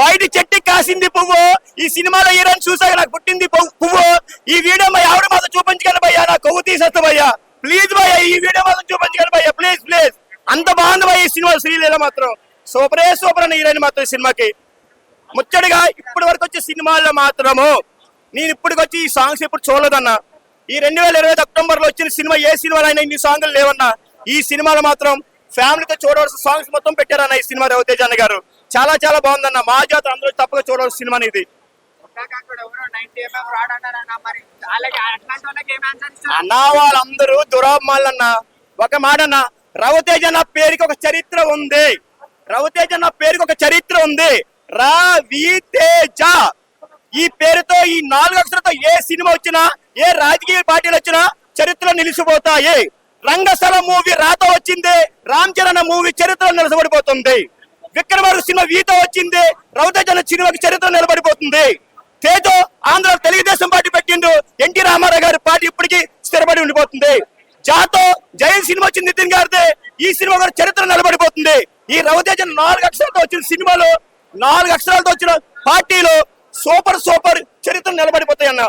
బయట చెట్టు కాసింది పువ్వు, ఈ సినిమాలో హీరోని చూసాక నాకు పుట్టింది పువ్వు. ఈ వీడియో మా ఆవిడ మాత్రం చూపించగలను భయ్యా, నా కొవ్వు తీసేస్తా భయ్యా, ప్లీజ్ భయ్యా, ఈ వీడియో మాత్రం చూపించగలను భయ్యా, ప్లీజ్ ప్లీజ్. అంత బాగుంది భయ్య ఈ సినిమా. శ్రీలీల మాత్రం సూపరే సూపర్ అన్న హీరోయిన్ మాత్రం ఈ సినిమాకి. ముచ్చటగా ఇప్పటి వరకు వచ్చే సినిమాల్లో మాత్రము నేను ఇప్పటికొచ్చి ఈ సాంగ్స్ ఇప్పుడు చూడలేదన్నా. ఈ 2020 అక్టోబర్ లో వచ్చిన సినిమా ఏ సినిమాలో అయినా ఇన్ని సాంగ్లు లేవన్నా. ఈ సినిమాలో మాత్రం ఫ్యామిలీతో చూడవలసిన సాంగ్స్ మొత్తం పెట్టారన్న ఈ సినిమా. రవితేజ అన్న గారు చాలా చాలా బాగుందన్న. మా జాతర అందరూ తప్పగా చూడవలసిన సినిమా ఇది అన్న. వాళ్ళందరూ దురాభిమానులన్న. ఒక మాట అన్న, రవితేజ అన్న పేరుకి ఒక చరిత్ర ఉంది. రవితేజ అన్న పేరుకి ఒక చరిత్ర ఉంది. రవితేజ ఈ పేరుతో, ఈ 4 అక్షరాలతో ఏ సినిమా వచ్చినా, ఏ రాజకీయ పార్టీలు వచ్చినా చరిత్రలో నిలిచిపోతాయి. రంగస్థలం మూవీ రాతో వచ్చింది, రామ్ చరణ్ మూవీ చరిత్రలో నిలబడిపోతుంది. విక్రమార్క సినిమా వీతో వచ్చింది, రవితేజ అన్న సినిమాకి చరిత్ర నిలబడిపోతుంది. తేజో ఆంధ్ర తెలుగుదేశం పార్టీ పెట్టిండు, ఎన్టీ రామారావు గారి పార్టీ ఇప్పటికీ స్థిరపడి ఉండిపోతుంది. జాతో జైన్ సినిమా వచ్చింది నితిన్ గారిది, ఈ సినిమా కూడా చరిత్ర నిలబడిపోతుంది. ఈ రవితేజ 4 అక్షరాలతో వచ్చిన సినిమాలో, 4 అక్షరాలతో వచ్చిన పార్టీలో సూపర్ సూపర్ చరిత్ర నిలబడిపోతాయి అన్న.